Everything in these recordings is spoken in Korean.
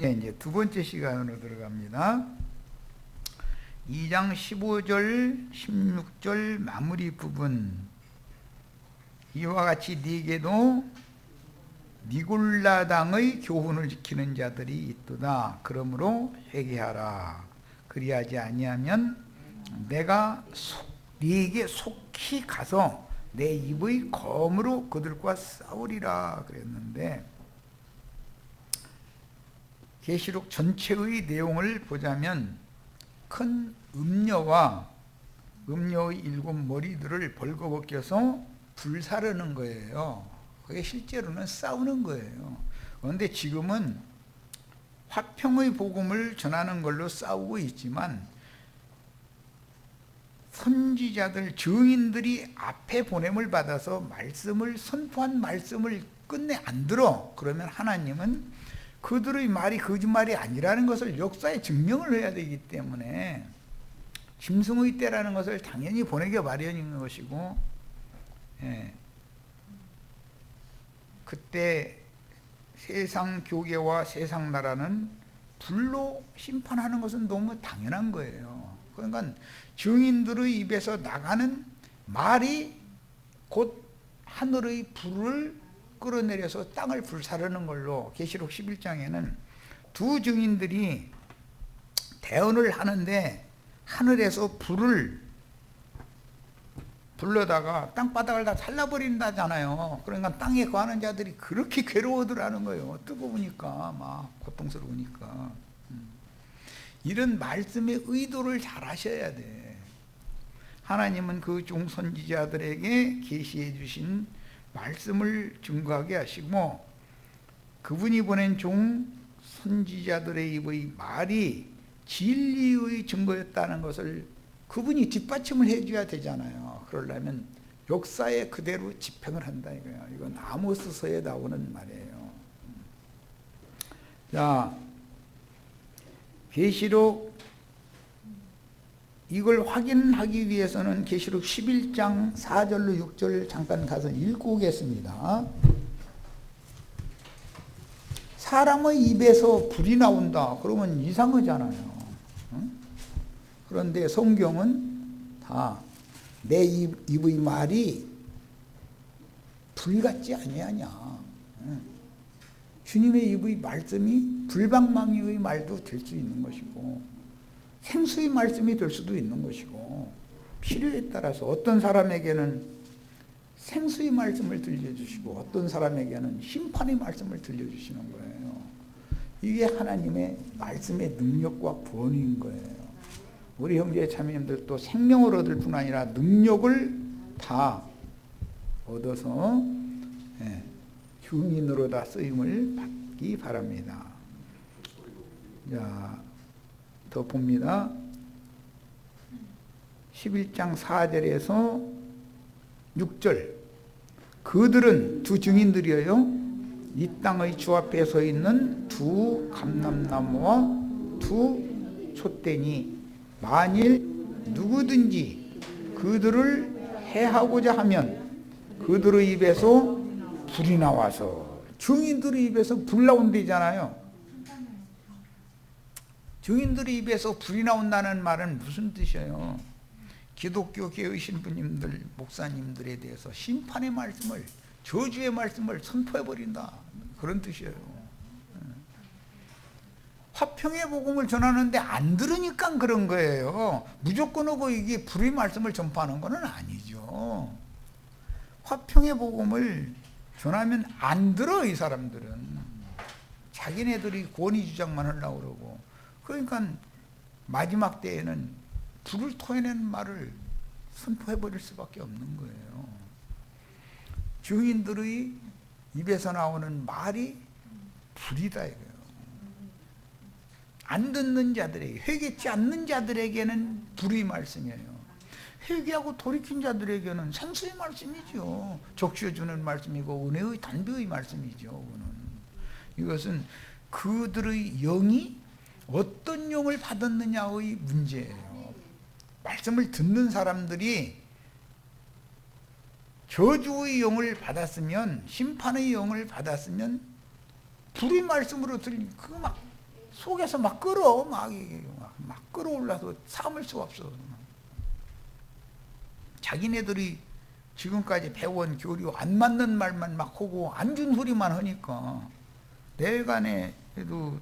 네, 이제 두 번째 시간으로 들어갑니다. 2장 15절, 16절 마무리 부분. 이와 같이 네게도 니골라당의 교훈을 지키는 자들이 있도다. 그러므로 회개하라. 그리하지 아니하면 내가 네게 속히 가서 내 입의 검으로 그들과 싸우리라 그랬는데, 계시록 전체의 내용을 보자면 큰 음녀와 음녀의 7 머리들을 벌거벗겨서 불사르는 거예요. 그게 실제로는 싸우는 거예요. 그런데 지금은 화평의 복음을 전하는 걸로 싸우고 있지만, 선지자들, 증인들이 앞에 보냄을 받아서 말씀을 선포한 말씀을 끝내 안 들어. 그러면 하나님은 그들의 말이 거짓말이 아니라는 것을 역사에 증명을 해야 되기 때문에 짐승의 때라는 것을 당연히 보내기 마련인 것이고, 그때 세상 교계와 세상 나라는 불로 심판하는 것은 너무 당연한 거예요. 그러니까 증인들의 입에서 나가는 말이 곧 하늘의 불을 끌어내려서 땅을 불사르는 걸로, 계시록 11장에는 두 증인들이 대언을 하는데 하늘에서 불을 불러다가 땅바닥을 다 살라버린다잖아요. 그러니까 땅에 거하는 자들이 그렇게 괴로워더라는 거예요. 뜨거우니까, 막 고통스러우니까. 이런 말씀의 의도를 잘 하셔야 돼. 하나님은 그 종선지자들에게 계시해 주신 말씀을 증거하게 하시고, 그분이 보낸 종 선지자들의 입의 말이 진리의 증거였다는 것을 그분이 뒷받침을 해줘야 되잖아요. 그러려면 역사에 그대로 집행을 한다 이거예요. 이건 아모스서에 나오는 말이에요. 자, 계시록 이걸 확인하기 위해서는 계시록 11장 4절로 6절 잠깐 가서 읽고 오겠습니다. 사람의 입에서 불이 나온다. 그러면 이상하잖아요. 그런데 성경은 다 내 입의 말이 불 같지 아니하냐. 주님의 입의 말씀이 불방망이의 말도 될 수 있는 것이고, 생수의 말씀이 될 수도 있는 것이고, 필요에 따라서 어떤 사람에게는 생수의 말씀을 들려주시고 어떤 사람에게는 심판의 말씀을 들려주시는 거예요. 이게 하나님의 말씀의 능력과 권위인 거예요. 우리 형제 자매님들도 생명을 얻을 뿐 아니라 능력을 다 얻어서 증인으로 다 쓰임을 받기 바랍니다. 자, 더 봅니다. 11장 4절에서 6절. 그들은 두 증인들이에요. 이 땅의 주 앞에 서 있는 두 감람나무와 두 촛대니 만일 누구든지 그들을 해하고자 하면 그들의 입에서 불이 나와서, 증인들의 입에서 불 나온다잖아요. 증인들의 입에서 불이 나온다는 말은 무슨 뜻이에요? 기독교계의 신부님들, 목사님들에 대해서 심판의 말씀을, 저주의 말씀을 선포해버린다, 그런 뜻이에요. 화평의 복음을 전하는데 안 들으니까 그런 거예요. 무조건 하고 이게 불의 말씀을 전파하는 건 아니죠. 화평의 복음을 전하면 안 들어. 이 사람들은 자기네들이 권위 주장만 하려고 그러고, 그러니까 마지막 때에는 불을 토해내는 말을 선포해버릴 수밖에 없는 거예요. 증인들의 입에서 나오는 말이 불이다 이거예요. 안 듣는 자들에게, 회개치 않는 자들에게는 불의 말씀이에요. 회개하고 돌이킨 자들에게는 생수의 말씀이죠. 적셔주는 말씀이고 은혜의 단비의 말씀이죠. 이것은 그들의 영이 어떤 영을 받았느냐의 문제예요. 말씀을 듣는 사람들이 저주의 영을 받았으면, 심판의 영을 받았으면 불의 말씀으로 들리면 그거 막 속에서 막 끓어. 막 끓어올라서 참을 수가 없어. 자기네들이 지금까지 배운 교류 안 맞는 말만 막 하고 안 준 소리만 하니까 내간에도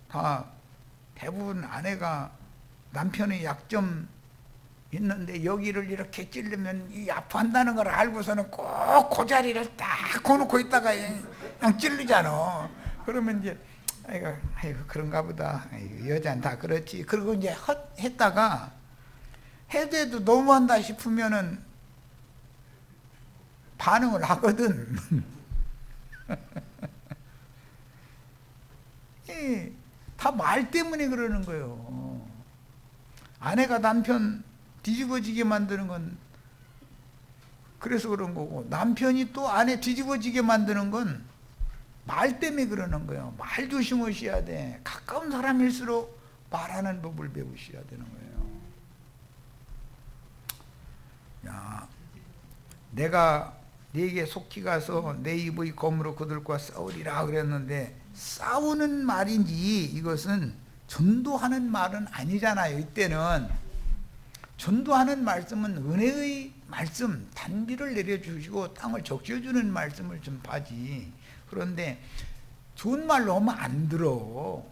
다 대부분 아내가 남편의 약점 있는데 여기를 이렇게 찌르면 이 아파한다는 걸 알고서는 꼭 그 자리를 딱 거놓고 있다가 그냥 찔르잖아. 그러면 이제 아이고 그런가 보다. 아이고, 여자는 다 그렇지. 그리고 이제 했다가 해도 너무한다 싶으면은 반응을 하거든. 다 말 때문에 그러는 거예요. 아내가 남편 뒤집어지게 만드는 건 그래서 그런 거고, 남편이 또 아내 뒤집어지게 만드는 건 말 때문에 그러는 거예요. 말 조심하셔야 돼. 가까운 사람일수록 말하는 법을 배우셔야 되는 거예요. 야, 내가 네게 속히 가서 내 입의 검으로 그들과 싸우리라 그랬는데, 싸우는 말인지 이것은 전도하는 말은 아니잖아요. 이때는 전도하는 말씀은 은혜의 말씀, 단비를 내려주시고 땅을 적셔주는 말씀을 전파하지. 그런데 좋은 말로 하면 안 들어.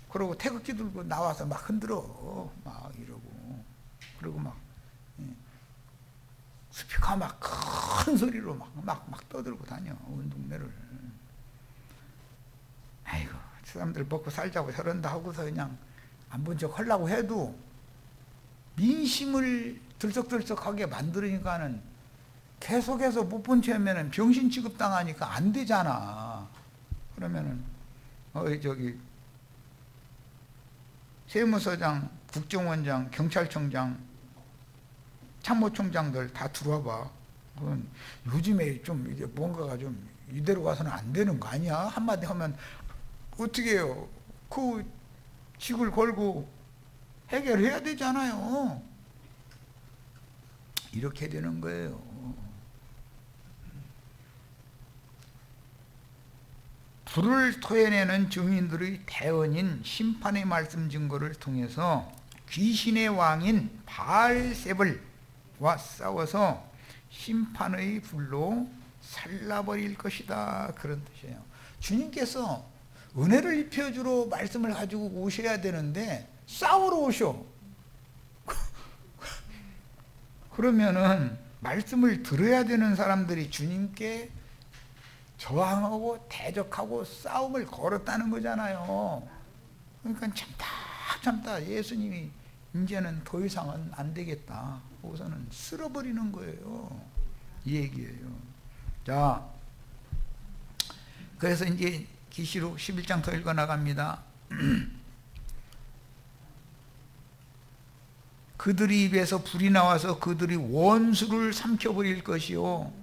그러고 태극기 들고 나와서 막 흔들어. 막 이러고. 그리고 막 스피커 막 큰 소리로 막 떠들고 다녀. 온 동네를. 아이고, 사람들 먹고 살자고 저런다 하고서 그냥 안 본 척 하려고 해도 민심을 들썩들썩하게 만들으니까는 계속해서 못 본 채 하면은 병신 취급 당하니까 안 되잖아. 그러면은 저기 세무서장, 국정원장, 경찰청장, 참모총장들 다 들어와 봐. 그건 요즘에 좀 이제 뭔가가 좀 이대로 가서는 안 되는 거 아니야? 한마디 하면 어떻게 해요? 그 직을 걸고 해결해야 되잖아요. 이렇게 되는 거예요. 불을 토해내는 증인들의 대언인 심판의 말씀 증거를 통해서 귀신의 왕인 바알세불과 싸워서 심판의 불로 살라버릴 것이다. 그런 뜻이에요. 주님께서 은혜를 입혀주러 말씀을 가지고 오셔야 되는데 싸우러 오셔. 그러면은 말씀을 들어야 되는 사람들이 주님께 저항하고 대적하고 싸움을 걸었다는 거잖아요. 그러니까 참다 예수님이 이제는 더 이상은 안 되겠다 하고서는 쓸어버리는 거예요. 이 얘기예요. 자, 그래서 이제 계시록 11장 더 읽어 나갑니다. 그들의 입에서 불이 나와서 그들이 원수를 삼켜버릴 것이요,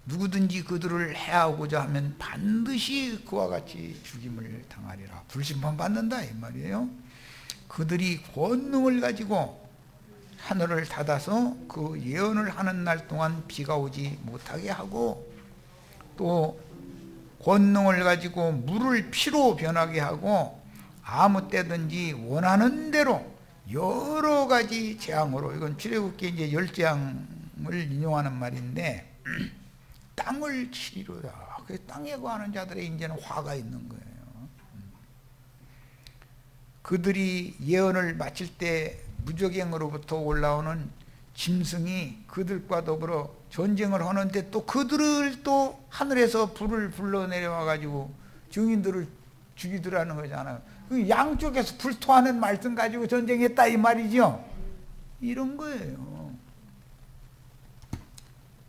누구든지 그들을 해하고자 하면 반드시 그와 같이 죽임을 당하리라. 불심판 받는다 이 말이에요. 그들이 권능을 가지고 하늘을 닫아서 그 예언을 하는 날 동안 비가 오지 못하게 하고, 또 권능을 가지고 물을 피로 변하게 하고, 아무 때든지 원하는 대로 여러 가지 재앙으로, 이건 출애굽기 이제 10재앙을 인용하는 말인데, 땅을 치리로다. 그 땅에 거하는 자들의 이제는 화가 있는 거예요. 그들이 예언을 마칠 때 무저갱으로부터 올라오는 짐승이 그들과 더불어 전쟁을 하는데, 또 그들을 또 하늘에서 불을 불러 내려와 가지고 증인들을 죽이더라는 거잖아요. 그 양쪽에서 불토하는 말씀 가지고 전쟁했다 이 말이죠. 이런 거예요.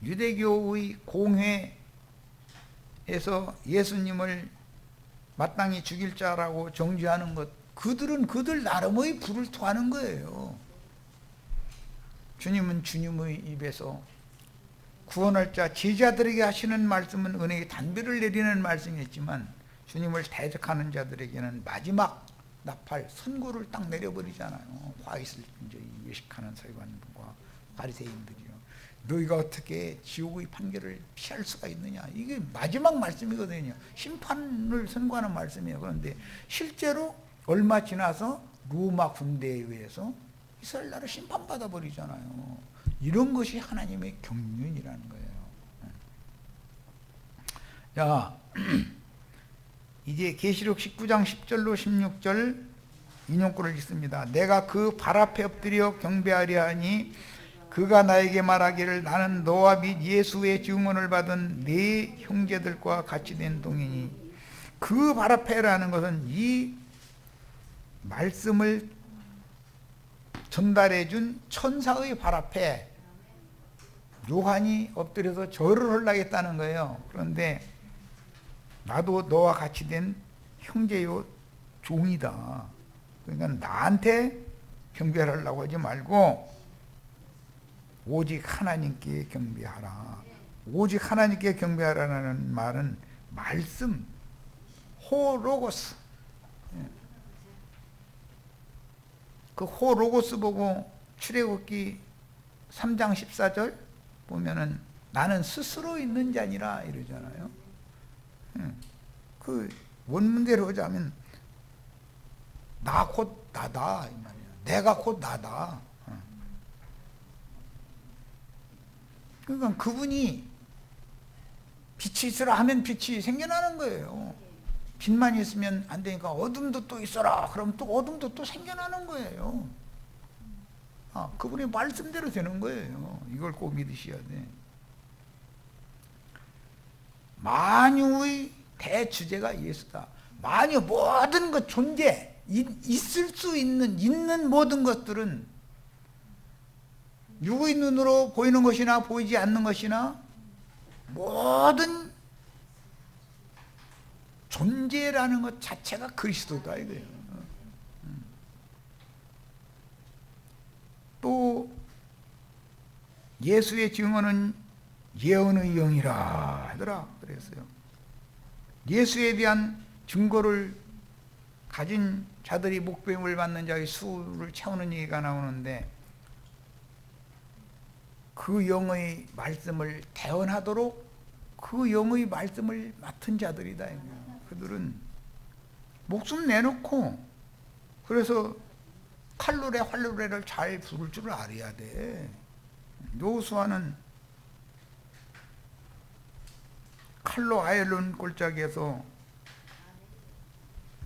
유대교의 공회에서 예수님을 마땅히 죽일 자라고 정죄하는 것, 그들은 그들 나름의 불을 토하는 거예요. 주님은 주님의 입에서 구원할 자 제자들에게 하시는 말씀은 은혜의 단비를 내리는 말씀이었지만, 주님을 대적하는 자들에게는 마지막 나팔 선고를 딱 내려버리잖아요. 화 있을 때 외식하는 서기관들과 바리새인들이요. 너희가 어떻게 지옥의 판결을 피할 수가 있느냐. 이게 마지막 말씀이거든요. 심판을 선고하는 말씀이에요. 그런데 실제로 얼마 지나서 로마 군대에 의해서 이스라엘 나라 심판받아 버리잖아요. 이런 것이 하나님의 경륜이라는 거예요. 자, 이제 계시록 19장 10절로 16절 인용구를 읽습니다. 내가 그 발 앞에 엎드려 경배하려 하니 그가 나에게 말하기를 나는 너와 및 예수의 증언을 받은 네 형제들과 같이 된 동이니. 그 발 앞에라는 것은 이 말씀을 전달해 준 천사의 발 앞에 요한이 엎드려서 절을 하려겠다는 거예요. 그런데 나도 너와 같이 된 형제요 종이다. 그러니까 나한테 경배하려고 하지 말고 오직 하나님께 경배하라. 오직 하나님께 경배하라는 말은 말씀, 호로고스. 그 호로고스 보고 출애굽기 3장 14절 보면은 나는 스스로 있는 자니라 이러잖아요. 그 원문대로 하자면 나 곧 나다 이 말이야. 내가 곧 나다. 그러니까 그분이 빛이 있으라 하면 빛이 생겨나는 거예요. 빛만 있으면 안 되니까 어둠도 또 있어라 그럼 또 어둠도 또 생겨나는 거예요. 그분의 말씀대로 되는 거예요. 이걸 꼭 믿으셔야 돼. 만유의 대주제가 예수다. 만유 모든 것 존재 있을 수 있는 모든 것들은 육의 눈으로 보이는 것이나 보이지 않는 것이나 모든 존재라는 것 자체가 그리스도다 이거예요. 또 예수의 증언은 예언의 영이라 하더라 그랬어요. 예수에 대한 증거를 가진 자들이 목배임을 받는 자의 수를 채우는 얘기가 나오는데 그 영의 말씀을 대언하도록 그 영의 말씀을 맡은 자들이다. 그들은 목숨 내놓고 그래서 칼로레 활로레를 잘 부를 줄 알아야 돼. 여호수아는 칼로 아엘론 골짜기에서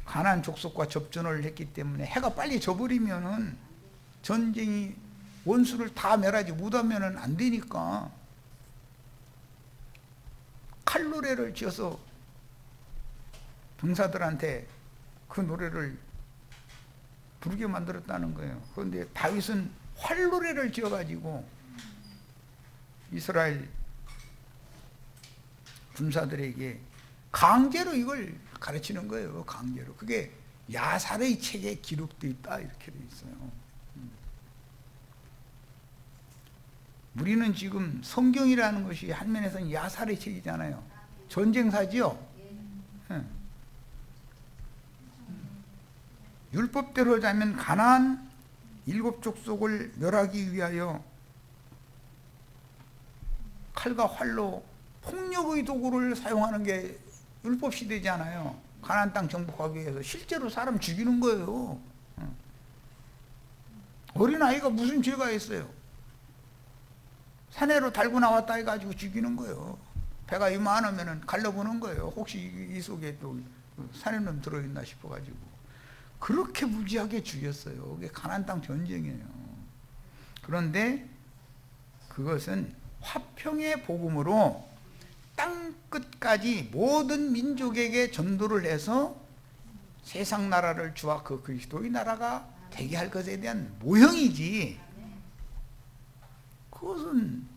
가나안 족속과 접전을 했기 때문에 해가 빨리 져버리면은 전쟁이 원수를 다 멸하지 못하면은 안 되니까 칼노래를 지어서 병사들한테 그 노래를 부르게 만들었다는 거예요. 그런데 다윗은 활노래를 지어가지고 이스라엘 군사들에게 강제로 이걸 가르치는 거예요. 강제로. 그게 야살의 책에 기록되어 있다 이렇게 되어 있어요. 우리는 지금 성경이라는 것이 한 면에서는 야살의 책이잖아요. 전쟁사지요. 율법대로 하자면 가나안 7족속을 멸하기 위하여 칼과 활로 폭력의 도구를 사용하는 게 율법 시대잖아요. 가나안 땅 정복하기 위해서 실제로 사람 죽이는 거예요. 어린아이가 무슨 죄가 있어요? 산에로 달고 나왔다 해가지고 죽이는 거예요. 배가 이만하면 갈라보는 거예요. 혹시 이 속에 또 산에는 들어있나 싶어가지고. 그렇게 무지하게 죽였어요. 그게 가나안 땅 전쟁이에요. 그런데 그것은 화평의 복음으로 땅 끝까지 모든 민족에게 전도를 해서 세상 나라를 주와 그 그리스도의 나라가 되게 할 것에 대한 모형이지. 그것은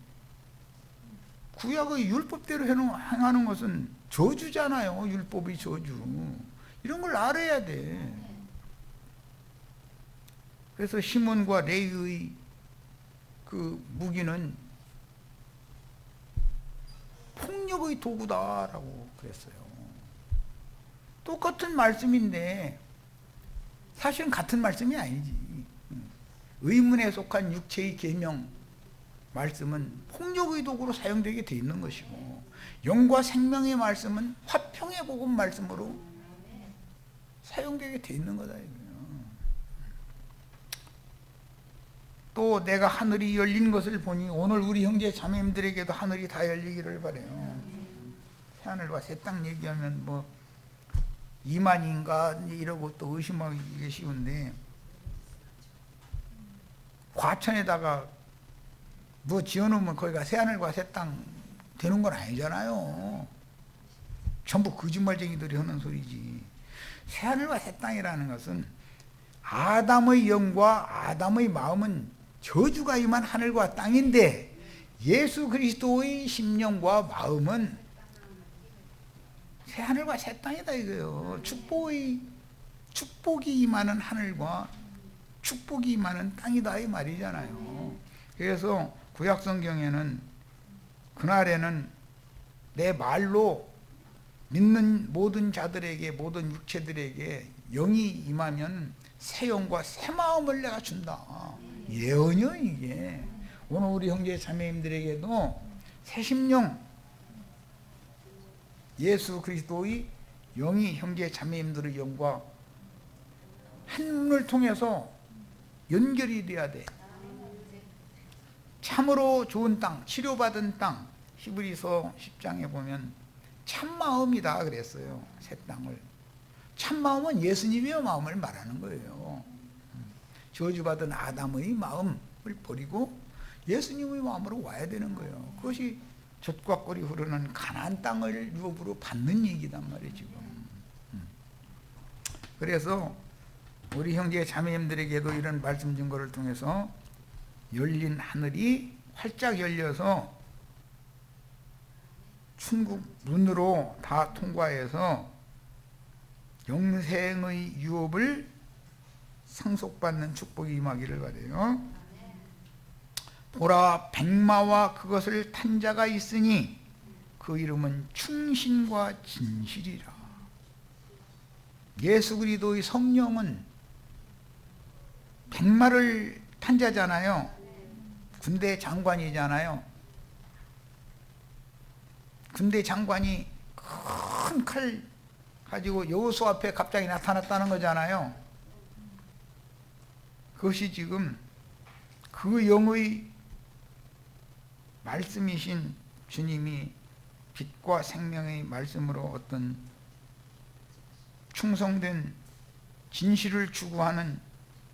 구약의 율법대로 행하는 것은 저주잖아요. 율법의 저주. 이런 걸 알아야 돼. 그래서 시몬과 레위의 그 무기는 폭력의 도구다라고 그랬어요. 똑같은 말씀인데 사실은 같은 말씀이 아니지. 의문에 속한 육체의 계명, 말씀은 폭력의 도구로 사용되게 돼 있는 것이고, 영과 생명의 말씀은 화평의 복음 말씀으로 사용되게 돼 있는 거다 이거예요. 또 내가 하늘이 열린 것을 보니, 오늘 우리 형제 자매님들에게도 하늘이 다 열리기를 바래요. 새하늘과 새 땅 얘기하면 뭐 이만인가 이러고 또 의심하기 쉬운데, 과천에다가 뭐 지어놓으면 거기가 새하늘과 새 땅 되는 건 아니잖아요. 전부 거짓말쟁이들이 하는 소리지. 새하늘과 새 땅이라는 것은 아담의 영과 아담의 마음은 저주가 임한 하늘과 땅인데, 예수 그리스도의 심령과 마음은 새하늘과 새 땅이다 이거예요. 축복이 임하는 하늘과 축복이 임하는 땅이다 이 말이잖아요. 그래서 구약 성경에는 그날에는 내 말로 믿는 모든 자들에게, 모든 육체들에게 영이 임하면 새 영과 새 마음을 내가 준다. 예언이요 이게. 오늘 우리 형제 자매님들에게도 새 심령, 예수 그리스도의 영이 형제 자매님들의 영과 한문을 통해서 연결이 돼야 돼. 참으로 좋은 땅, 치료받은 땅, 히브리서 10장에 보면 참마음이다 그랬어요. 새 땅을. 참마음은 예수님의 마음을 말하는 거예요. 저주받은 아담의 마음을 버리고 예수님의 마음으로 와야 되는 거예요. 그것이 젖과 꿀이 흐르는 가나안 땅을 유업으로 받는 얘기단 말이에요 지금. 그래서 우리 형제 자매님들에게도 이런 말씀 증거를 통해서 열린 하늘이 활짝 열려서 천국 문으로 다 통과해서 영생의 유업을 상속받는 축복이 임하기를 바라요. 보라, 백마와 그것을 탄 자가 있으니 그 이름은 충신과 진실이라. 예수 그리스도의 성령은 백마를 탄 자잖아요. 군대 장관이잖아요. 군대 장관이 큰 칼 가지고 여호수아 앞에 갑자기 나타났다는 거잖아요. 그것이 지금 그 영의 말씀이신 주님이 빛과 생명의 말씀으로 어떤 충성된 진실을 추구하는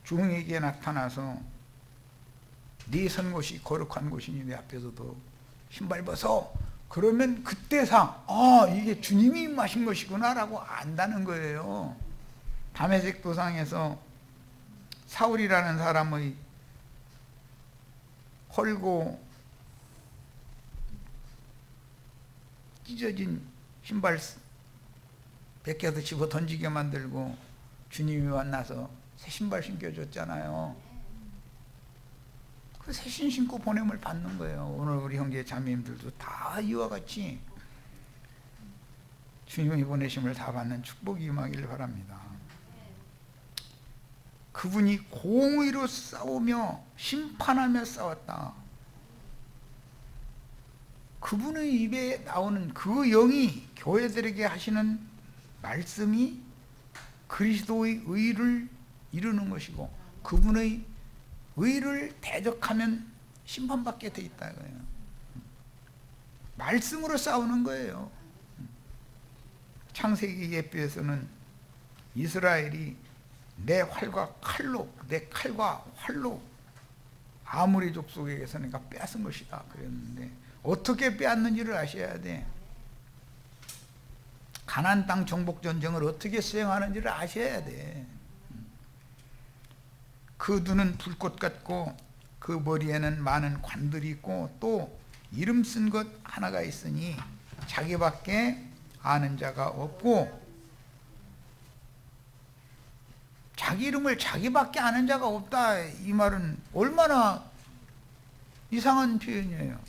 종에게 나타나서 네 선 곳이 거룩한 곳이니 내 앞에서도 신발 벗어. 그러면 그때상 이게 주님이 임하신 것이구나 라고 안다는 거예요. 다메섹 도상에서 사울이라는 사람의 헐고 찢어진 신발 벗겨서 집어 던지게 만들고 주님이 만나서 새 신발 신겨줬잖아요. 그 새 신 신고 보냄을 받는 거예요. 오늘 우리 형제 자매님들도 다 이와 같이 주님이 보내심을 다 받는 축복이 임하기를 바랍니다. 그분이 공의로 싸우며 심판하며 싸웠다. 그분의 입에 나오는 그 영이 교회들에게 하시는 말씀이 그리스도의 의를 이루는 것이고, 그분의 의를 대적하면 심판받게 돼 있다 이거예요. 말씀으로 싸우는 거예요. 창세기 예표에서는 이스라엘이 내 칼과 활로 아모리 족속에게서 내가 빼앗은 것이다 그랬는데, 어떻게 빼앗는지를 아셔야 돼. 가나안 땅 정복 전쟁을 어떻게 수행하는지를 아셔야 돼. 그 눈은 불꽃 같고 그 머리에는 많은 관들이 있고 또 이름 쓴 것 하나가 있으니 자기밖에 아는 자가 없고, 자기 이름을 자기밖에 아는 자가 없다 이 말은 얼마나 이상한 표현이에요.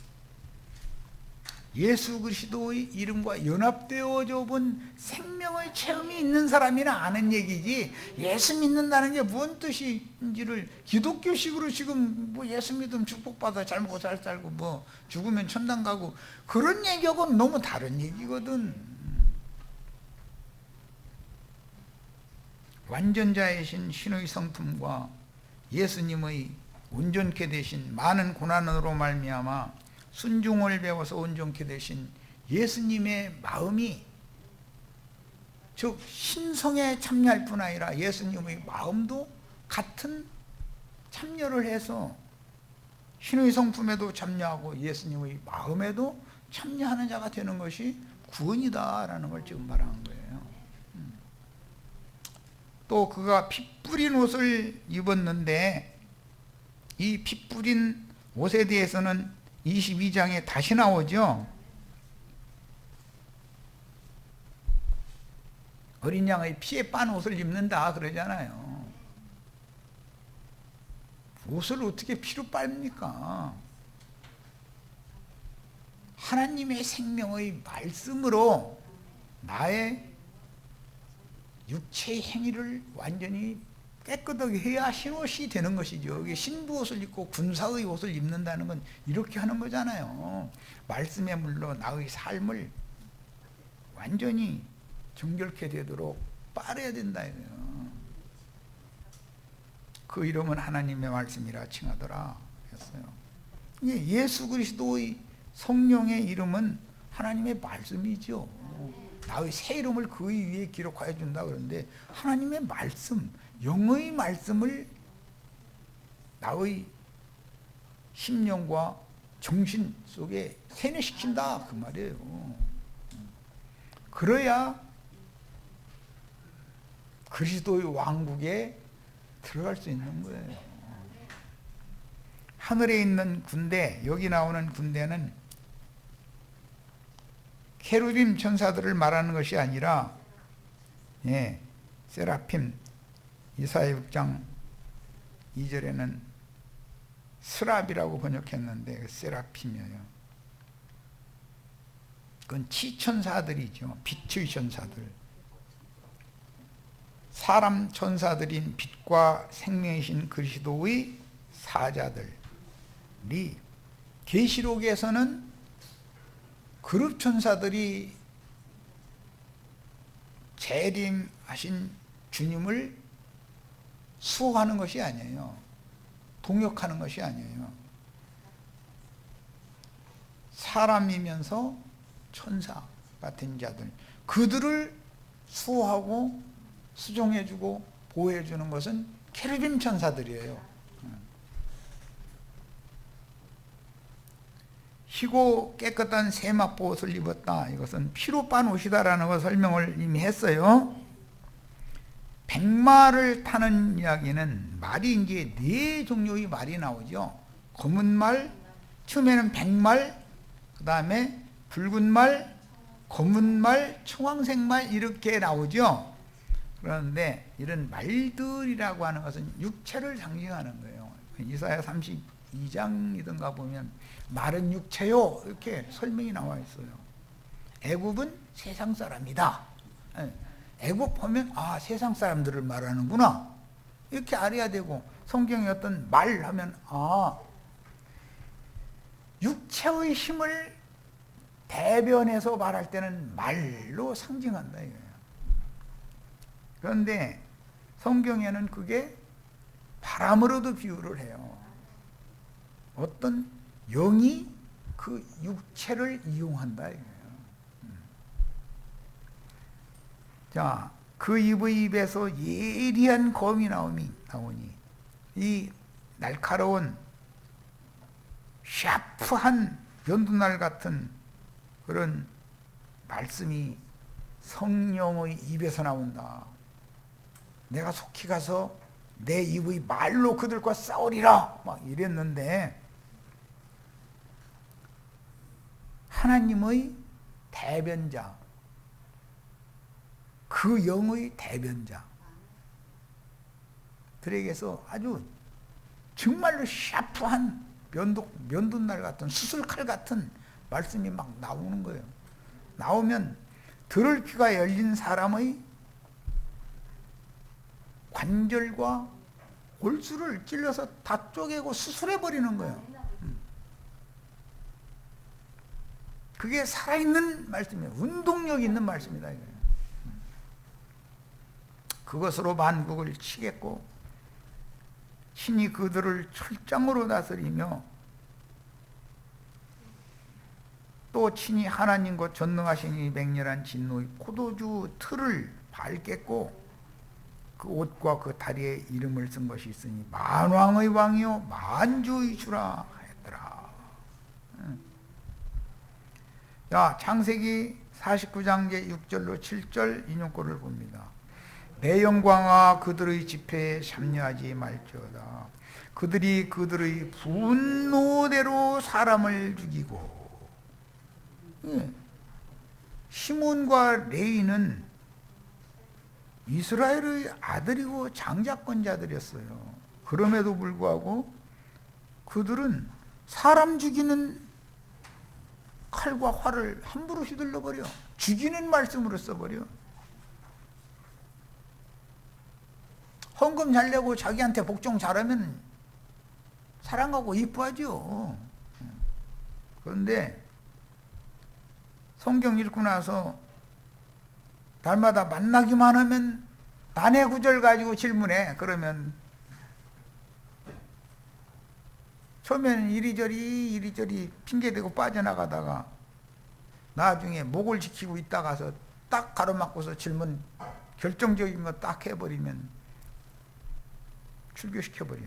예수 그리스도의 이름과 연합되어져 본 생명의 체험이 있는 사람이나 아는 얘기지, 예수 믿는다는 게 뭔 뜻인지를 기독교식으로 지금 뭐 예수 믿으면 축복받아 잘 먹고 잘 살고 뭐 죽으면 천당 가고 그런 얘기하고는 너무 다른 얘기거든. 완전자이신 신의 성품과 예수님의 온전케 되신 많은 고난으로 말미암아 순종을 배워서 온전케 되신 예수님의 마음이, 즉 신성에 참여할 뿐 아니라 예수님의 마음도 같은 참여를 해서 신의 성품에도 참여하고 예수님의 마음에도 참여하는 자가 되는 것이 구원이다라는 걸 지금 말하는 거예요. 또 그가 피 뿌린 옷을 입었는데 이 피 뿌린 옷에 대해서는 22장에 다시 나오죠. 어린 양의 피에 빤 옷을 입는다 그러잖아요. 옷을 어떻게 피로 빨입니까? 하나님의 생명의 말씀으로 나의 육체의 행위를 완전히 깨끗하게 해야 신옷이 되는 것이죠. 이게 신부 옷을 입고 군사의 옷을 입는다는 건 이렇게 하는 거잖아요. 말씀의 물로 나의 삶을 완전히 정결케 되도록 빨아야 된다 이거예요. 그 이름은 하나님의 말씀이라 칭하더라 했어요. 예수 그리스도의 성령의 이름은 하나님의 말씀이죠. 나의 새 이름을 그 위에 기록하여 준다 그러는데 하나님의 말씀, 영의 말씀을 나의 심령과 정신 속에 세뇌시킨다 그 말이에요. 그래야 그리스도의 왕국에 들어갈 수 있는 거예요. 하늘에 있는 군대, 여기 나오는 군대는 케루빔 천사들을 말하는 것이 아니라 세라핌, 이사야 6장 2절에는 스랍이라고 번역했는데 세라핌이에요. 그건 치천사들이죠. 빛의 천사들. 사람 천사들인 빛과 생명이신 그리스도의 사자들이 계시록에서는 그룹 천사들이 재림하신 주님을 수호하는 것이 아니에요. 동역하는 것이 아니에요. 사람이면서 천사 같은 자들, 그들을 수호하고 수종해주고 보호해주는 것은 케루빔 천사들이에요. 희고 깨끗한 세마포 옷을 입었다. 이것은 피로 빤 옷이다라는 걸 설명을 이미 했어요. 백마를 타는 이야기는 말이 이제 네 종류의 말이 나오죠. 검은 말, 처음에는 백말, 그 다음에 붉은 말, 검은 말, 청황색 말 이렇게 나오죠. 그런데 이런 말들이라고 하는 것은 육체를 상징하는 거예요. 이사야 32장이든가 보면 말은 육체요 이렇게 설명이 나와 있어요. 애굽은 세상 사람이다. 애굽 보면 아 세상 사람들을 말하는구나 이렇게 알아야 되고, 성경에 어떤 말 하면 아 육체의 힘을 대변해서 말할 때는 말로 상징한다 이거예요. 그런데 성경에는 그게 바람으로도 비유를 해요. 어떤 영이 그 육체를 이용한다 이거예요. 자, 그 입에서 예리한 검이 나오니 이 날카로운 샤프한 연두날 같은 그런 말씀이 성령의 입에서 나온다. 내가 속히 가서 내 입의 말로 그들과 싸우리라 막 이랬는데, 하나님의 대변자, 그 영의 대변자 들에게서 아주 정말로 샤프한 면도날 같은 수술칼 같은 말씀이 막 나오는 거예요. 나오면 들을 귀가 열린 사람의 관절과 골수를 찔러서 다 쪼개고 수술해 버리는 거예요. 그게 살아있는 말씀이에요. 운동력 있는 말씀이다 이거예요. 그것으로 만국을 치겠고 신이 그들을 철장으로 다스리며 또 친히 하나님과 전능하시니 맹렬한 진노의 포도주 틀을 밟겠고 그 옷과 그 다리에 이름을 쓴 것이 있으니 만왕의 왕이요 만주의 주라 하였더라. 자, 창세기 49장 제 6절로 7절 인용구를 봅니다. 내 영광아 그들의 집회에 참여하지 말지어다. 그들이 그들의 분노대로 사람을 죽이고. 시몬과 레위는 이스라엘의 아들이고 장자권자들이었어요. 그럼에도 불구하고 그들은 사람 죽이는 칼과 활을 함부로 휘둘러 버려. 죽이는 말씀으로 써버려. 헌금 잘 내고 자기한테 복종 잘하면 사랑하고 이뻐하죠. 그런데 성경 읽고 나서 날마다 만나기만 하면 난해 구절 가지고 질문해. 그러면 처음에는 이리저리 핑계대고 빠져나가다가 나중에 목을 지키고 있다가서 딱 가로막고서 질문 결정적인 거 딱 해버리면 출교시켜버려.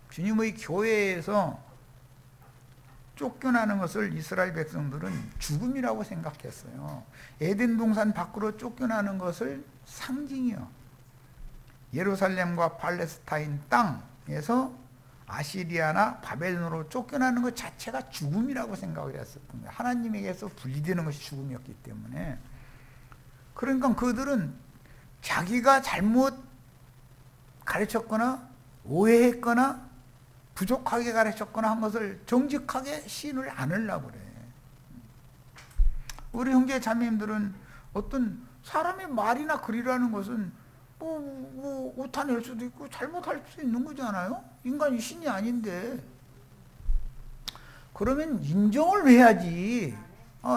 주님의 교회에서 쫓겨나는 것을 이스라엘 백성들은 죽음이라고 생각했어요. 에덴 동산 밖으로 쫓겨나는 것을 상징이요. 예루살렘과 팔레스타인 땅에서 아시리아나 바벨론으로 쫓겨나는 것 자체가 죽음이라고 생각을 했었던 거예요. 하나님에게서 분리되는 것이 죽음이었기 때문에. 그러니까 그들은 자기가 잘못 가르쳤거나 오해했거나 부족하게 가르쳤거나 한 것을 정직하게 시인을 안 하려고 그래. 우리 형제 자매님들은 어떤 사람의 말이나 글이라는 것은 뭐 오타낼 수도 있고 잘못할 수 있는 거잖아요. 인간이 신이 아닌데. 그러면 인정을 해야지.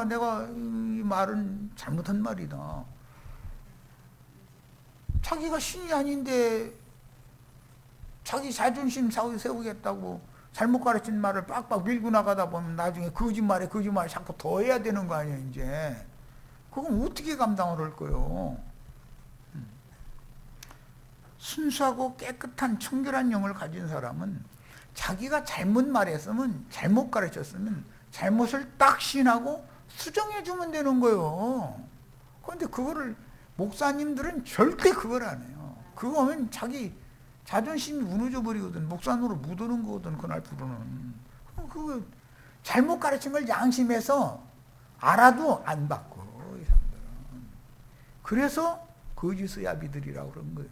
내가 이 말은 잘못한 말이다. 자기가 신이 아닌데 자기 자존심 세우겠다고 잘못 가르친 말을 빡빡 밀고 나가다 보면 나중에 거짓말에 자꾸 더 해야 되는 거 아니에요, 이제. 그건 어떻게 감당을 할 거예요? 순수하고 깨끗한 청결한 영을 가진 사람은 자기가 잘못 말했으면, 잘못 가르쳤으면 잘못을 딱 시인하고 수정해 주면 되는 거예요. 그런데 그거를 목사님들은 절대 그걸 안 해요. 그거 하면 자기 자존심이 무너져 버리거든. 목사노로 묻어는 거거든, 그날부로는. 그거 잘못 가르친 걸 양심해서 알아도 안 바꿔, 이 사람들은. 그래서 거짓의 아비들이라고 그런 거예요.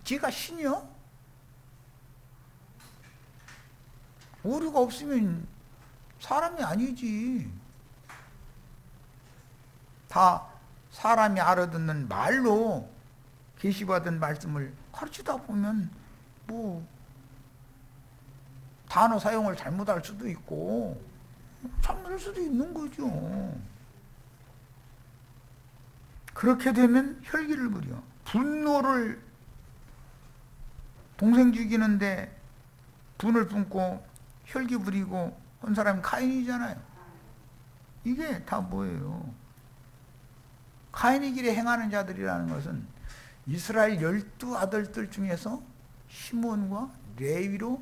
지가 신이요? 오류가 없으면 사람이 아니지. 다 사람이 알아듣는 말로 계시받은 말씀을 가르치다 보면 뭐 단어 사용을 잘못할 수도 있고 잘못할 수도 있는 거죠. 그렇게 되면 혈기를 부려. 분노를 동생 죽이는데 분을 뿜고 혈기 부리고 한 사람이 카인이잖아요. 이게 다 뭐예요? 카인의 길에 행하는 자들이라는 것은 이스라엘 12아들들 중에서 시몬과 레위로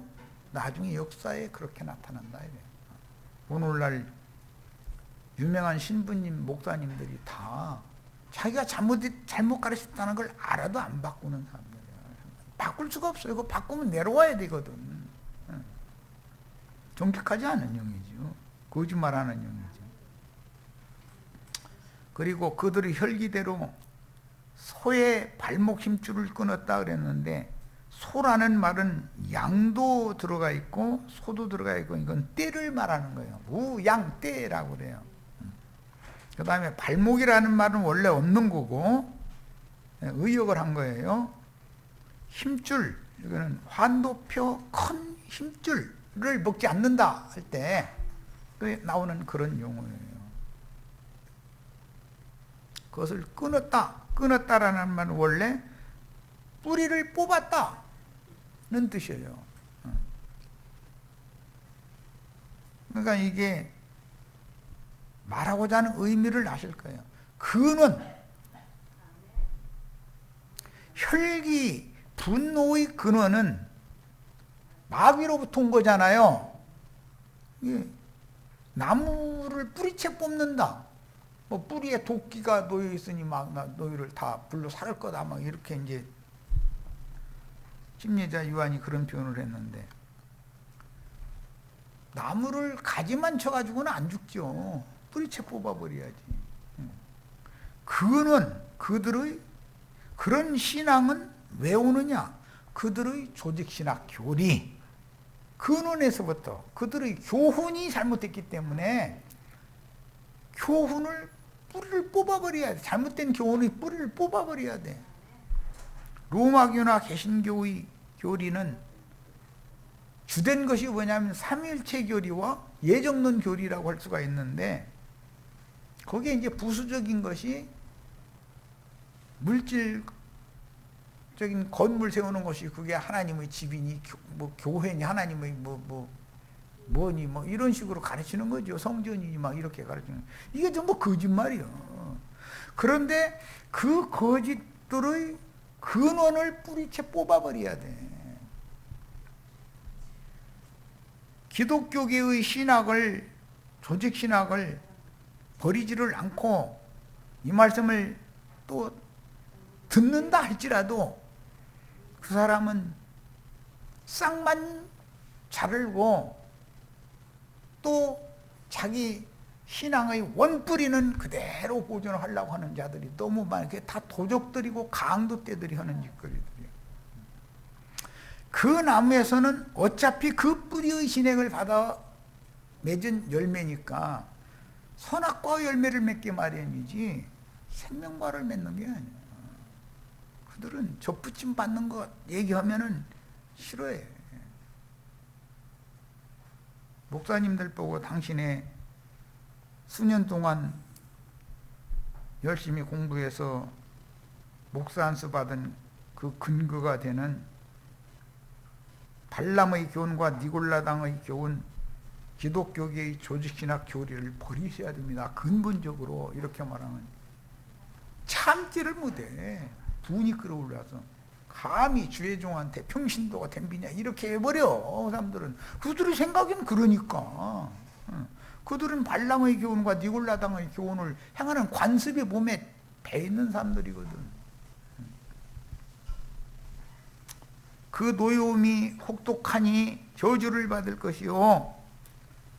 나중에 역사에 그렇게 나타난다. 오늘날 유명한 신부님, 목사님들이 다 자기가 잘못 가르쳤다는 걸 알아도 안 바꾸는 사람들이에요. 바꿀 수가 없어요. 그거 바꾸면 내려와야 되거든. 정직하지 않은 영이죠. 거짓말하는 영이죠. 그리고 그들의 혈기대로 소의 발목 힘줄을 끊었다 그랬는데 소라는 말은 양도 들어가 있고 소도 들어가 있고 이건 떼를 말하는 거예요. 우양떼라고 그래요. 그 다음에 발목이라는 말은 원래 없는 거고 의역을 한 거예요. 힘줄, 이거는 환도표 큰 힘줄을 먹지 않는다 할 때 나오는 그런 용어예요. 그것을 끊었다라는 말은 원래 뿌리를 뽑았다는 뜻이에요. 그러니까 이게 말하고자 하는 의미를 아실 거예요. 근원, 혈기, 분노의 근원은 마귀로부터 온 거잖아요. 나무를 뿌리채 뽑는다. 뭐 뿌리에 도끼가 놓여 있으니 막 너희를 다 불로 살 거다. 막 이렇게 이제 심리자 요한이 그런 표현을 했는데, 나무를 가지만 쳐가지고는 안 죽죠. 뿌리채 뽑아버려야지. 근원, 그들의 그런 신앙은 왜 오느냐? 그들의 조직신학 교리, 근원에서부터 그들의 교훈이 잘못됐기 때문에 교훈을 뿌리를 뽑아버려야 돼. 잘못된 교훈의 뿌리를 뽑아버려야 돼. 로마교나 개신교의 교리는 주된 것이 뭐냐면 삼위일체 교리와 예정론 교리라고 할 수가 있는데, 거기에 이제 부수적인 것이 물질적인 건물 세우는 것이 그게 하나님의 집이니 뭐 교회니 하나님의 뭐니 뭐 이런 식으로 가르치는 거죠. 성전이니 막 이렇게 가르치는. 이게 전부 거짓말이요. 그런데 그 거짓들의 근원을 뿌리채 뽑아버려야 돼. 기독교계의 신학을, 조직신학을 버리지를 않고 이 말씀을 또 듣는다 할지라도 그 사람은 쌍만 자르고 또 자기 신앙의 원뿌리는 그대로 보존하려고 하는 자들이 너무 많게, 다 도적들이고 강도떼들이 하는 짓거리들이에요. 그 나무에서는 어차피 그 뿌리의 진액을 받아 맺은 열매니까 선악과의 열매를 맺게 마련이지 생명과를 맺는 게 아니에요. 그들은 접붙임 받는 거 얘기하면은 싫어해. 목사님들 보고 당신의 수년 동안 열심히 공부해서 목사 안수 받은 그 근거가 되는 발람의 교훈과 니골라당의 교훈, 기독교계의 조직신학 교리를 버리셔야 됩니다. 근본적으로. 이렇게 말하면 참지를 못해. 분이 끓어올라서 감히 주의 종한테 평신도가 덤비냐 이렇게 해버려. 사람들은 그들의 생각은 그러니까. 그들은 발람의 교훈과 니골라당의 교훈을 행하는 관습이 몸에 배 있는 사람들이거든. 그 노여움이 혹독하니 저주를 받을 것이요.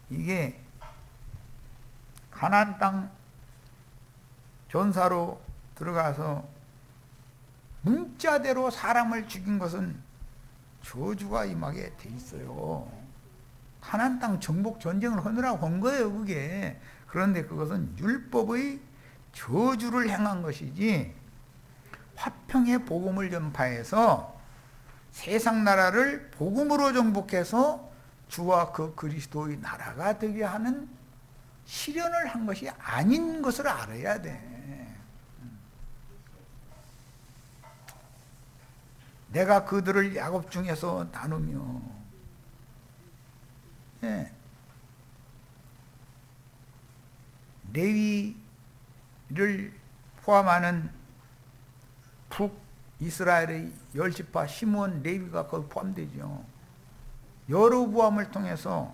이게 가나안 땅 전사로 들어가서 문자대로 사람을 죽인 것은 저주가 임하게 돼 있어요. 가나안 땅 정복 전쟁을 하느라고 한 거예요, 그게. 그런데 그것은 율법의 저주를 행한 것이지, 화평의 복음을 전파해서 세상 나라를 복음으로 정복해서 주와 그 그리스도의 나라가 되게 하는 실현을 한 것이 아닌 것을 알아야 돼. 내가 그들을 야곱 중에서 나누며, 예. 레위를 포함하는 북이스라엘의 10지파 시므온, 레위가 거기 포함되죠. 여로보암을 통해서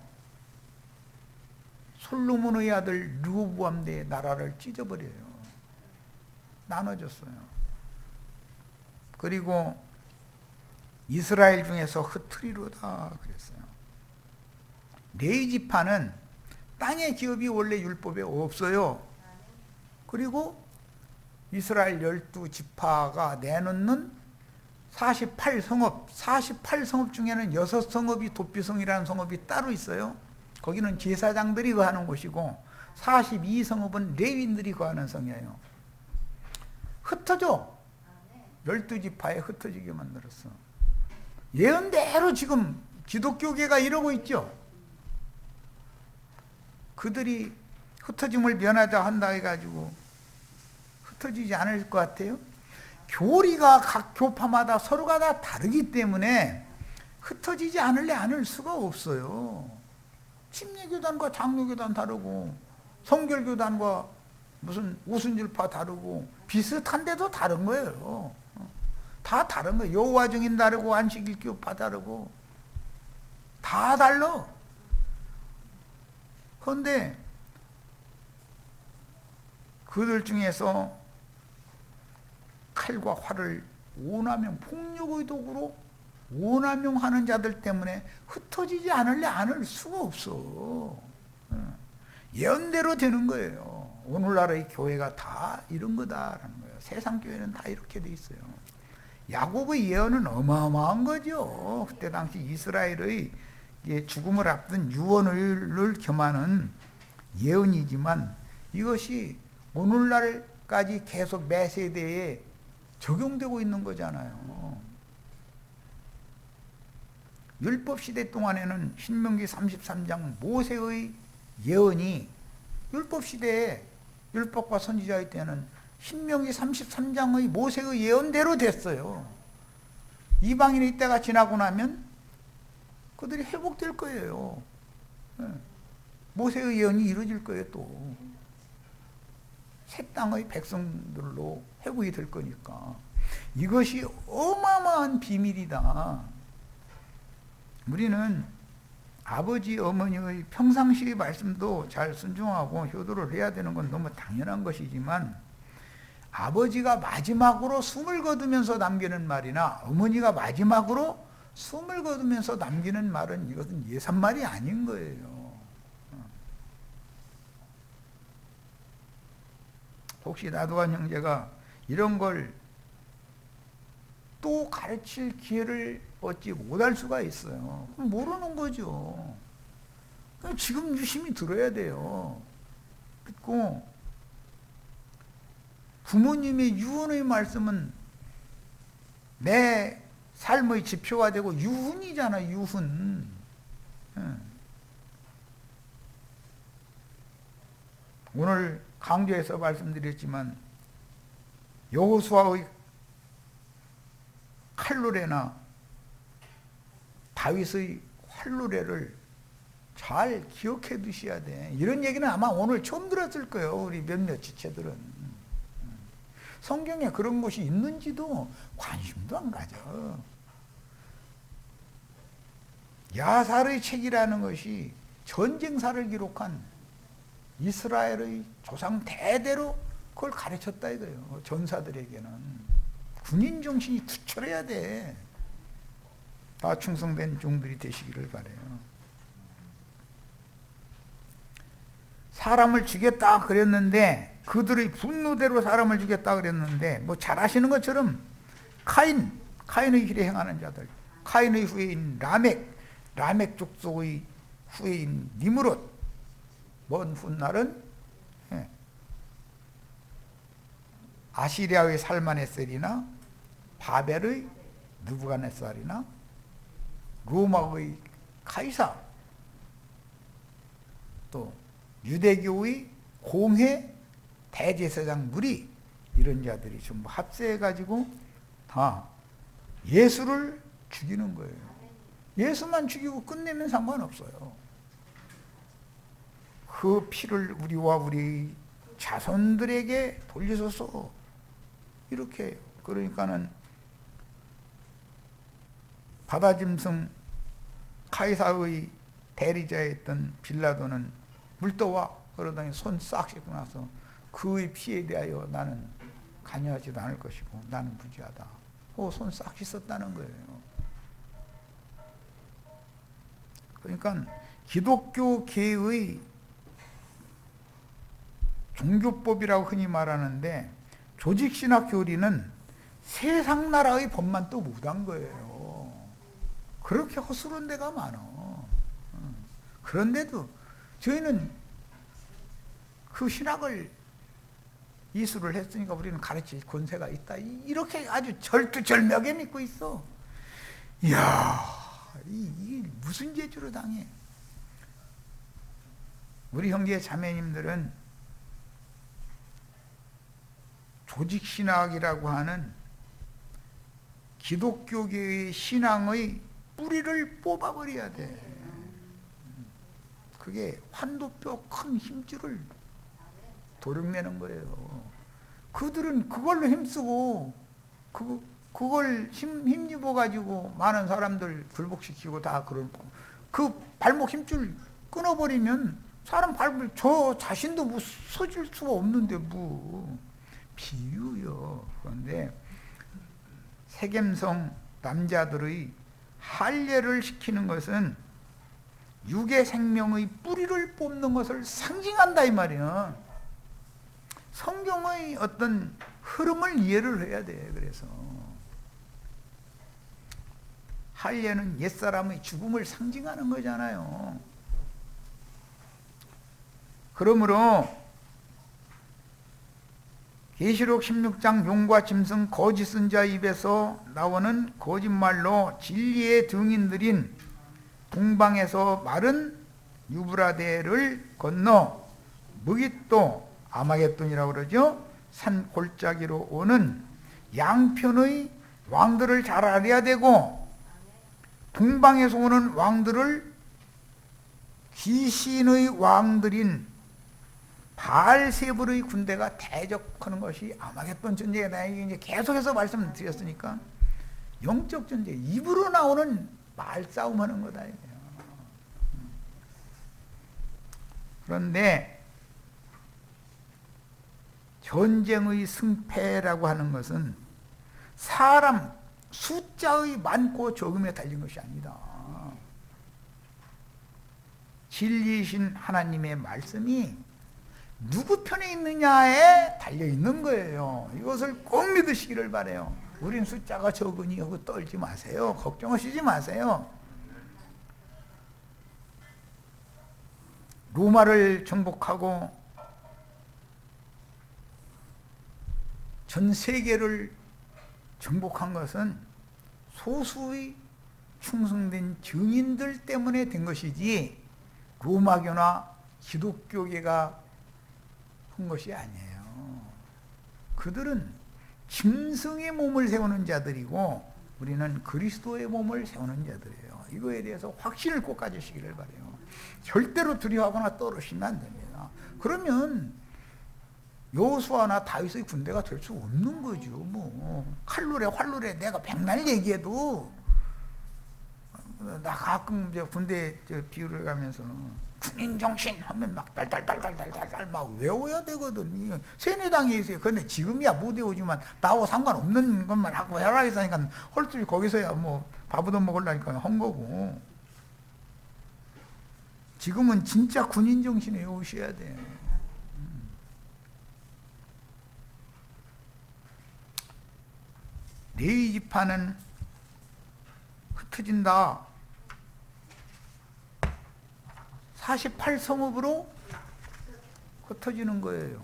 솔로몬의 아들 르호보암의 나라를 찢어버려요. 나눠줬어요. 그리고 이스라엘 중에서 흩트리로다 그랬어요. 레위 지파는 땅의 기업이 원래 율법에 없어요. 그리고 이스라엘 12지파가 내놓는 48성읍, 48성읍 중에는 6성읍이 도피성이라는 성읍이 따로 있어요. 거기는 제사장들이 거하는 곳이고 42성읍은 레위인들이 거하는 성이에요. 흩어져. 12지파에 흩어지게 만들었어. 예언대로 지금 기독교계가 이러고 있죠. 그들이 흩어짐을 면하자 한다 해가지고 흩어지지 않을 것 같아요. 교리가 각 교파마다 서로가 다 다르기 때문에 흩어지지 않을 수가 없어요. 침례교단과 장로교단 다르고 성결교단과 무슨 오순절파 다르고 비슷한데도 다른 거예요. 다 다른 거예요. 여호와 증인 다르고 안식일교파 다르고 다 달라. 그런데 그들 중에서 칼과 활을 오남용, 폭력의 도구로 오남용하는 자들 때문에 흩어지지 않을 수가 없어. 예언대로 되는 거예요. 오늘날의 교회가 다 이런 거다라는 거예요. 세상 교회는 다 이렇게 돼 있어요. 야곱의 예언은 어마어마한 거죠. 그때 당시 이스라엘의 죽음을 앞둔 유언을 겸하는 예언이지만 이것이 오늘날까지 계속 매 세대에 적용되고 있는 거잖아요. 율법 시대 동안에는 신명기 33장 모세의 예언이 율법 시대에 율법과 선지자의 때는 신명기 33장의 모세의 예언대로 됐어요. 이방인의 때가 지나고 나면 그들이 회복될 거예요. 모세의 예언이 이루어질 거예요. 또 새 땅의 백성들로 회복이 될 거니까 이것이 어마어마한 비밀이다. 우리는 아버지 어머니의 평상시의 말씀도 잘 순종하고 효도를 해야 되는 건 너무 당연한 것이지만 아버지가 마지막으로 숨을 거두면서 남기는 말이나 어머니가 마지막으로 숨을 거두면서 남기는 말은 이것은 예산말이 아닌 거예요. 혹시 나도한 형제가 이런 걸 또 가르칠 기회를 얻지 못할 수가 있어요. 모르는 거죠. 지금 유심히 들어야 돼요. 듣고 부모님의 유언의 말씀은 내 삶의 지표가 되고 유훈이잖아, 유훈. 오늘 강조해서 말씀드렸지만 여호수아의 칼노래나 다윗의 활노래를 잘 기억해 두셔야 돼. 이런 얘기는 아마 오늘 처음 들었을 거예요. 우리 몇몇 지체들은. 성경에 그런 것이 있는지도 관심도 안 가져. 야살의 책이라는 것이 전쟁사를 기록한 이스라엘의 조상 대대로 그걸 가르쳤다 이거예요. 전사들에게는. 군인 정신이 투철해야 돼. 다 충성된 종들이 되시기를 바라요. 사람을 죽였다 그랬는데 그들의 분노대로 사람을 죽였다 그랬는데 뭐 잘 아시는 것처럼 카인의 길에 행하는 자들, 카인의 후예인 라멕 족속의 후예인 니므롯, 먼 훗날은 아시리아의 살마네셀이나 바벨의 느부갓네살이나 로마의 카이사, 또 유대교의 공회 대제사장 무리, 이런 자들이 전부 합세해가지고 다 예수를 죽이는 거예요. 예수만 죽이고 끝내면 상관없어요. 그 피를 우리와 우리 자손들에게 돌리소서, 이렇게 해요. 그러니까는 바다짐승 카이사의 대리자였던 빌라도는 물떠와 그러더니 손 싹 씻고 나서 그의 피에 대하여 나는 관여하지도 않을 것이고 나는 무죄하다. 손 싹 씻었다는 거예요. 그러니까 기독교계의 종교법이라고 흔히 말하는데 조직신학 교리는 세상 나라의 법만 또 못한 거예요. 그렇게 허술한 데가 많아. 그런데도 저희는 그 신학을 이수를 했으니까 우리는 가르칠 권세가 있다. 이렇게 아주 절투절명에 믿고 있어. 이야, 이게 무슨 재주로 당해. 우리 형제 자매님들은 조직신학이라고 하는 기독교계의 신앙의 뿌리를 뽑아버려야 돼. 그게 환도뼈 큰 힘줄을 도력내는 거예요. 그들은 그걸로 힘쓰고 그걸 힘입어가지고 많은 사람들 굴복시키고 다 그러고, 그 발목 힘줄 끊어버리면 사람 발목 저 자신도 뭐 서질 수가 없는데 뭐 비유요. 그런데 세겜성 남자들의 할례를 시키는 것은 육의 생명의 뿌리를 뽑는 것을 상징한다 이 말이야. 성경의 어떤 흐름을 이해를 해야 돼. 그래서 할례는 옛사람의 죽음을 상징하는 거잖아요. 그러므로 계시록 16장 용과 짐승 거짓 선자 입에서 나오는 거짓말로 진리의 증인들인 동방에서 마른 유브라데를 건너 무깃도 아마겟돈이라고 그러죠. 산 골짜기로 오는 양편의 왕들을 잘 알아야 되고, 동방에서 오는 왕들을 귀신의 왕들인 바알세불의 군대가 대적하는 것이 아마겟돈 전쟁이다. 이제 계속해서 말씀드렸으니까 영적 전쟁, 입으로 나오는 말싸움하는 거다. 그런데 전쟁의 승패라고 하는 것은 사람 숫자의 많고 적음에 달린 것이 아니다. 진리이신 하나님의 말씀이 누구 편에 있느냐에 달려있는 거예요. 이것을 꼭 믿으시기를 바라요. 우린 숫자가 적으니 하고 떨지 마세요. 걱정하시지 마세요. 로마를 정복하고 전 세계를 정복한 것은 소수의 충성된 증인들 때문에 된 것이지 로마교나 기독교계가 한 것이 아니에요. 그들은 짐승의 몸을 세우는 자들이고 우리는 그리스도의 몸을 세우는 자들이에요. 이거에 대해서 확신을 꼭 가지시기를 바라요. 절대로 두려워하거나 떨어지면 안 됩니다. 그러면 여호수아나 다윗의 군대가 될 수 없는 거죠. 뭐 칼로레 활로레 내가 백날 얘기해도, 나 가끔 이제 군대 비유를 가면서 군인 정신 하면 막 달달달달달달 막 외워야 되거든. 세뇌당에 있어요. 근데 지금이야 못 외우지만 나하고 상관없는 것만 하고 해라 했으니까 헐떡이 거기서야 뭐 밥 얻어 먹으려니까 한 거고. 지금은 진짜 군인 정신에 외우셔야 돼. 레위 지파는 흩어진다. 48성읍으로 흩어지는 거예요.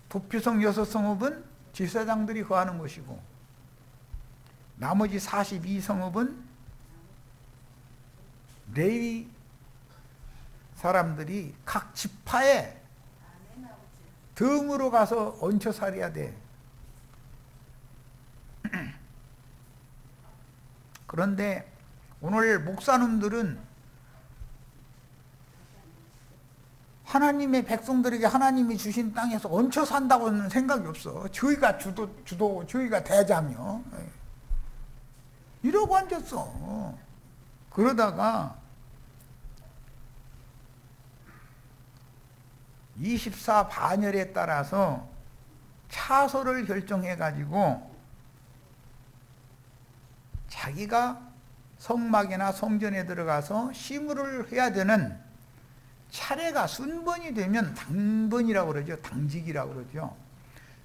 도피성 6성읍은 제사장들이 거하는 것이고, 나머지 42성읍은 레위 사람들이 각 지파에 덤으로 가서 얹혀 살아야 돼. 그런데 오늘 목사님들은 하나님의 백성들에게 하나님이 주신 땅에서 얹혀 산다고는 생각이 없어. 저희가 주도 저희가 대자며 이러고 앉았어. 그러다가 24 반열에 따라서 차소를 결정해 가지고 자기가 성막이나 성전에 들어가서 시무를 해야 되는 차례가 순번이 되면 당번이라고 그러죠. 당직이라고 그러죠.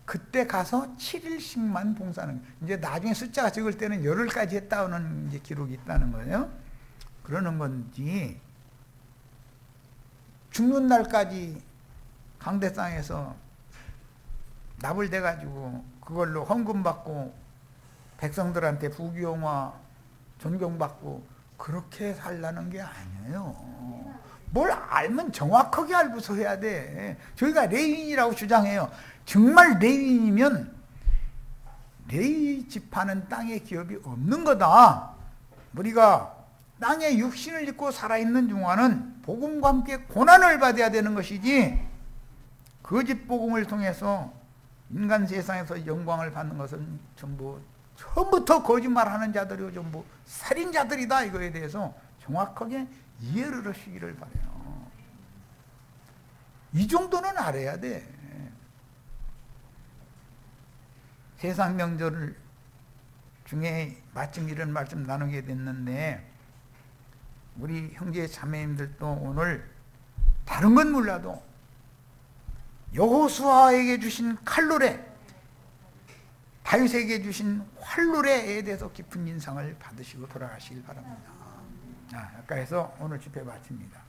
그때 가서 7일씩만 봉사하는 거예요. 이제 나중에 숫자가 적을 때는 열흘까지 했다는 이제 기록이 있다는 거예요. 그러는 건지 죽는 날까지 강대상에서 납을대가지고 그걸로 헌금 받고 백성들한테 부귀영화 존경받고 그렇게 살라는 게 아니에요. 뭘 알면 정확하게 알고서 해야 돼. 저희가 레위인이라고 주장해요. 정말 레위인이면 레위 지파는 땅에 기업이 없는 거다. 우리가 땅에 육신을 입고 살아있는 중화는 복음과 함께 고난을 받아야 되는 것이지 거짓 복음을 통해서 인간 세상에서 영광을 받는 것은 전부 처음부터 거짓말하는 자들이고 전부 살인자들이다. 이거에 대해서 정확하게 이해를 하시기를 바라요. 이 정도는 알아야 돼. 세상 명절 중에 마침 이런 말씀 나누게 됐는데 우리 형제 자매님들도 오늘 다른 건 몰라도 여호수아에게 주신 칼노래, 다윗에게 주신 활노래에 대해서 깊은 인상을 받으시고 돌아가시길 바랍니다. 아까 해서 오늘 집회 마칩니다.